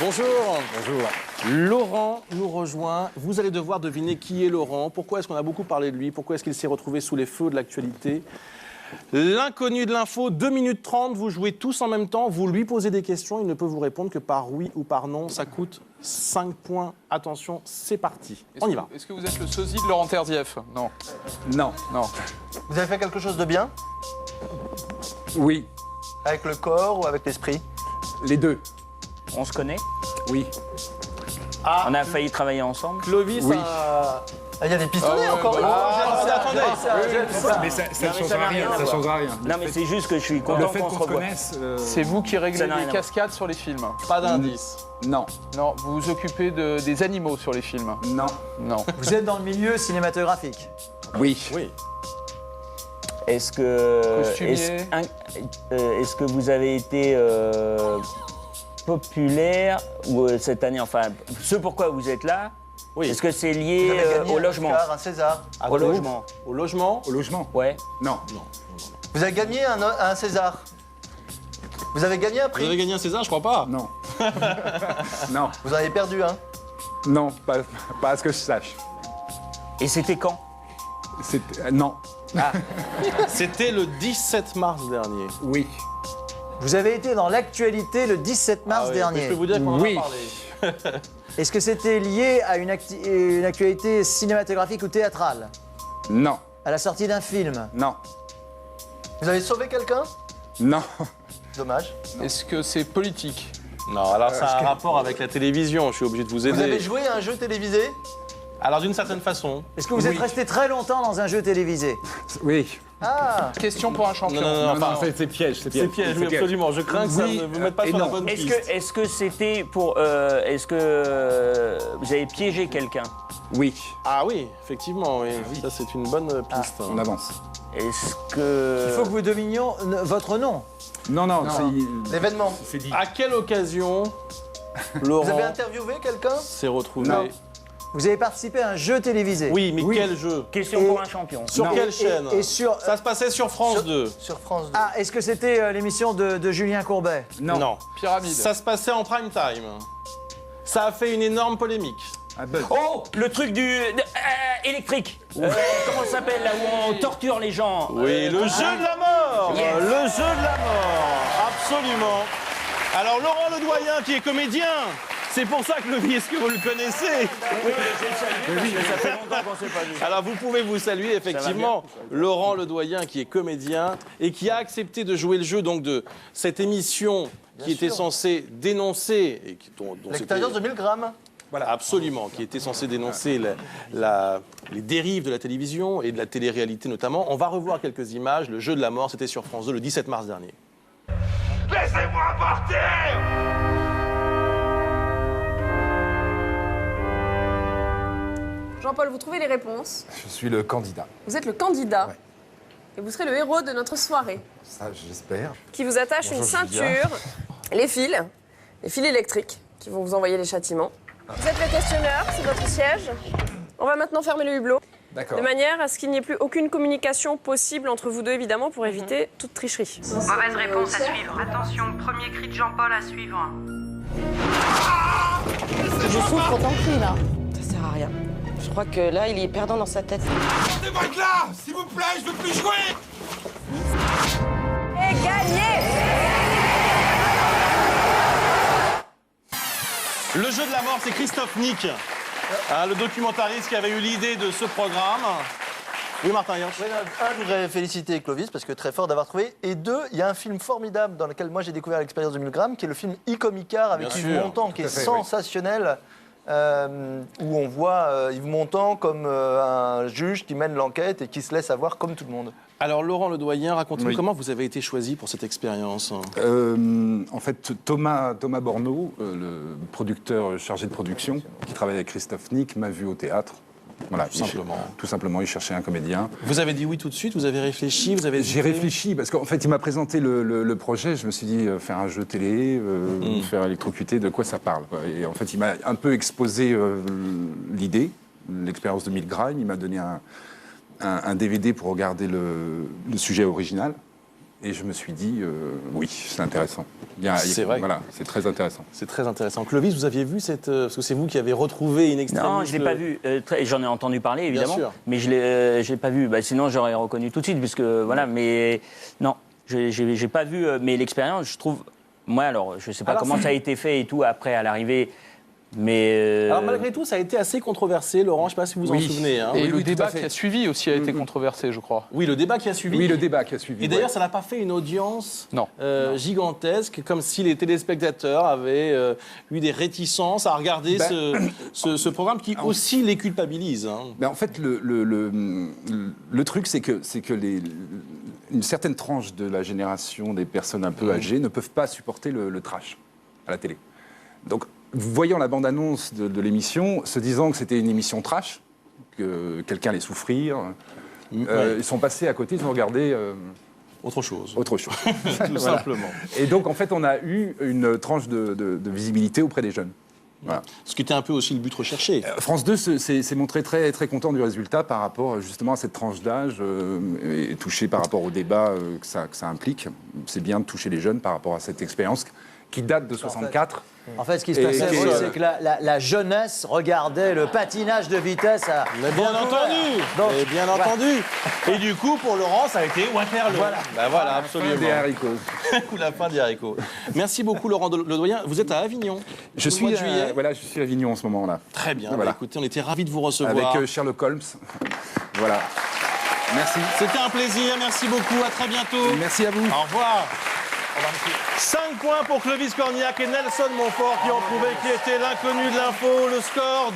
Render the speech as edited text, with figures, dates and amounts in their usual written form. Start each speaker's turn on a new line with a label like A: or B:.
A: Bonjour.
B: Bonjour.
A: Laurent nous rejoint. Vous allez devoir deviner qui est Laurent. Pourquoi est-ce qu'on a beaucoup parlé de lui? Pourquoi est-ce qu'il s'est retrouvé sous les feux de l'actualité? L'inconnu de l'info, 2 minutes 30, vous jouez tous en même temps, vous lui posez des questions, il ne peut vous répondre que par oui ou par non, ça coûte 5 points. Attention, c'est parti. On y va.
C: Est-ce que vous êtes le sosie de Laurent Terdieff? Non.
B: Non.
C: Non.
D: Vous avez fait quelque chose de bien?
B: Oui.
D: Avec le corps ou avec l'esprit?
B: Les deux.
E: On se connaît?
B: Oui.
E: On a failli travailler ensemble?
A: Clovis
B: Oui.
A: a...
D: Ah, il y a des pistolets encore.
A: attendez.
B: Mais ça
E: Non, mais ça n'a rien à voir.
B: changera rien.
E: Non, mais c'est juste que je suis
B: Le
E: content
B: fait
E: qu'on
B: qu'on
E: se
B: se
E: revoie.
B: connaisse...
C: C'est vous qui
E: Ça
C: réglez
E: n'a rien
C: les
E: à
C: cascades sur les films?
A: Pas d'indice.
B: Non.
C: Non. Vous vous occupez des animaux sur les films?
B: Non.
C: Non.
D: Vous êtes dans le milieu cinématographique.
B: Oui.
A: Oui.
E: Est-ce que...
C: Costumier.
E: Est-ce que vous avez été populaire ou cette année, enfin, ce pourquoi vous êtes là?
A: Oui.
E: Est-ce que c'est
D: Vous
E: lié
D: avez gagné
E: au
D: un
E: logement?
D: Oscar, un César.
E: Au logement?
A: Au logement?
B: Au logement?
E: Ouais.
B: Non.
D: Vous avez gagné un César. Vous avez gagné un
A: Vous avez
D: prix.
A: gagné un César, je crois pas.
B: Non. Non.
D: Vous en avez perdu un.
B: Non, pas à ce que je sache.
E: Et c'était quand?
B: Non.
A: C'était le 17 mars dernier.
B: Oui.
D: Vous avez été dans l'actualité le 17 mars
A: Ah oui,
D: dernier.
A: Je peux vous dire qu'on en
B: Oui.
A: a parlé.
D: Est-ce que c'était lié à une actualité cinématographique ou théâtrale?
B: Non.
D: À la sortie d'un film?
B: Non.
D: Vous avez sauvé quelqu'un?
B: Non.
D: Dommage.
C: Est-ce que c'est politique?
A: Non, alors ça a un rapport avec la télévision, je suis obligé de vous
D: Vous avez
A: aider.
D: joué à un jeu télévisé?
A: Alors d'une certaine façon.
D: Est-ce que vous êtes resté très longtemps dans un jeu télévisé?
B: Oui.
D: Ah.
C: Question pour un champion.
A: Non,
B: Non, c'est piège.
A: c'est piège, oui, absolument. Je crains que ça
B: Oui,
A: ne vous mette pas
B: et
A: sur la
B: non.
A: bonne piste.
E: Est-ce que c'était pour... est-ce que vous avez piégé quelqu'un?
B: Oui.
A: Ah oui, effectivement, oui. Ça, c'est une bonne piste.
B: On avance.
E: Est-ce que...
D: Il faut que vous dominions votre nom.
B: Non.
D: L'événement.
B: C'est dit.
A: À quelle occasion
D: Vous
A: Laurent
D: avez interviewé quelqu'un?
A: s'est retrouvé...
B: Non.
D: Vous avez participé à un jeu télévisé?
A: Oui, mais quel jeu?
E: Question
D: Et-
E: pour un champion.
A: Sur
B: Non.
A: quelle chaîne?
D: Et sur...
A: Ça se passait sur France 2.
D: Sur France 2.
F: Ah, est-ce que c'était l'émission de Julien Courbet?
B: Non.
C: Pyramide.
A: Ça se passait en prime time. Ça a fait une énorme polémique.
B: Un buzz.
E: Oh, le truc électrique. Comment ça s'appelle, là où on torture les gens?
A: Oui, le jeu de la mort.
E: Yes.
A: Le jeu de la mort. Absolument. Alors, Laurent Ledoyen, qui est comédien. C'est pour ça que est-ce que vous le connaissez?
E: Oui, je le salue, parce que ça fait longtemps qu'on s'est pas vu.
A: Alors vous pouvez vous saluer effectivement Laurent Ledoyen qui est comédien et qui a accepté de jouer le jeu donc de cette émission qui était censée dénoncer et dont
D: L'expérience de 1000 grammes.
A: voilà, absolument, qui était censée dénoncer les dérives de la télévision et de la télé-réalité notamment. On va revoir quelques images. Le jeu de la mort, c'était sur France 2 le 17 mars dernier.
G: Laissez-moi partir!
H: Jean-Paul, vous trouvez les réponses.
I: Je suis le candidat,
H: Vous êtes le candidat.
I: Ouais.
H: Et vous serez le héros de notre soirée.
I: ça j'espère.
H: Qui vous attache
I: Bonjour,
H: une
I: Julia.
H: ceinture, les fils électriques qui vont vous envoyer les châtiments. Vous êtes le questionneur, c'est votre siège. On va maintenant fermer le hublot.
I: D'accord.
H: De manière à ce qu'il n'y ait plus aucune communication possible entre vous deux, évidemment, pour éviter toute tricherie.
J: Mauvaise réponse à suivre. Attention, premier cri de Jean-Paul à suivre.
K: Je souffre autant que lui, là.
J: Ça sert à rien. Je crois que là, il est perdant dans sa tête.
G: Sortez-moi de là! S'il vous plaît, je veux plus jouer!
H: Et gagné!
A: Le jeu de la mort, c'est Christophe Nick, le documentariste qui avait eu l'idée de ce programme. Oui, Martin Hirsch.
D: Un, je voudrais féliciter Clovis parce que très fort d'avoir trouvé. Et deux, il y a un film formidable dans lequel moi j'ai découvert l'expérience de 1000 grammes, qui est le film Icomicar avec
A: Bien
D: Yves
A: sûr,
D: Montand, qui est
B: fait, oui.
D: sensationnel. Où on voit Yves Montand comme un juge qui mène l'enquête et qui se laisse avoir comme tout le monde.
A: Alors, Laurent Ledoyen, racontez-nous
B: Oui.
A: comment vous avez été choisi pour cette expérience.
B: En fait, Thomas Borneau, le producteur chargé de production, qui travaille avec Christophe Nick, m'a vu au théâtre. Voilà, tout simplement, il cherchait un comédien.
A: Vous avez dit oui tout de suite, vous avez réfléchi, vous avez...
B: J'ai réfléchi, parce qu'en fait, il m'a présenté le projet, je me suis dit, faire un jeu télé, faire électrocuter, de quoi ça parle, quoi. Et en fait, il m'a un peu exposé l'idée, l'expérience de 1000 grammes, il m'a donné un DVD pour regarder le sujet original. Et je me suis dit, oui, c'est intéressant.
A: C'est vrai.
B: Voilà, c'est très intéressant.
A: C'est très intéressant. Clovis, vous aviez vu cette... parce que c'est vous qui avez retrouvé In Extremis.
E: Non, je ne l'ai pas vu. J'en ai entendu parler, évidemment.
A: sûr.
E: Mais je ne l'ai pas vu. Bah, sinon, j'aurais reconnu tout de suite, puisque voilà. Mais non, j'ai pas vu. Mais l'expérience, je trouve. Moi, alors, je ne sais pas comment ça a été fait et tout après à l'arrivée. Mais
A: Alors malgré tout, ça a été assez controversé, Laurent, je ne sais pas si vous vous en souvenez. Hein.
C: Et
B: Oui,
C: le
B: oui, tout
C: débat
B: à fait.
C: qui a suivi aussi a été controversé, je crois.
A: Oui, le débat qui a suivi.
B: Oui, le débat qui a suivi.
A: Et d'ailleurs, ça n'a pas fait une audience
C: Non.
A: gigantesque, comme si les téléspectateurs avaient eu des réticences à regarder ce programme qui aussi les culpabilise. Hein.
B: Ben, en fait, le truc, c'est que une certaine tranche de la génération des personnes un peu âgées ne peuvent pas supporter le trash à la télé. Donc, voyant la bande-annonce de l'émission, se disant que c'était une émission trash, que quelqu'un allait souffrir, ils sont passés à côté, ils ont regardé
A: autre chose.
B: autre chose.
A: Tout simplement.
B: Et donc, en fait, on a eu une tranche de visibilité auprès des jeunes. Voilà.
A: Ce qui était un peu aussi le but recherché.
B: France 2 s'est montré très, très content du résultat par rapport justement à cette tranche d'âge et touché par rapport au débat que ça implique. C'est bien de toucher les jeunes par rapport à cette expérience qui date de 64.
F: En fait, ce qui se
B: Et
F: passait,
B: qui est,
F: c'est que la jeunesse regardait le patinage de vitesse à
A: Mais bien
F: Vancouver.
A: entendu.
F: Donc,
A: Et bien entendu. Et du coup, pour Laurent, ça a été Waterloo.
F: Voilà.
A: Ben voilà, absolument.
B: Des haricots.
A: Ou la fin des haricots. Merci beaucoup, Laurent Ledoyen. Vous êtes à Avignon.
B: Je
A: Tout le mois
B: suis,
A: de juillet.
B: voilà, je suis à Avignon en ce moment-là.
A: Très bien.
B: Voilà.
A: Bah, écoutez, on était ravis de vous recevoir.
B: Avec Sherlock Holmes. Voilà. Merci.
A: C'était un plaisir. Merci beaucoup. À très bientôt.
B: Merci à vous.
A: Au revoir. 5 points pour Clovis Cornillac et Nelson Montfort qui ont prouvé qu'il était l'inconnu de l'info. Le score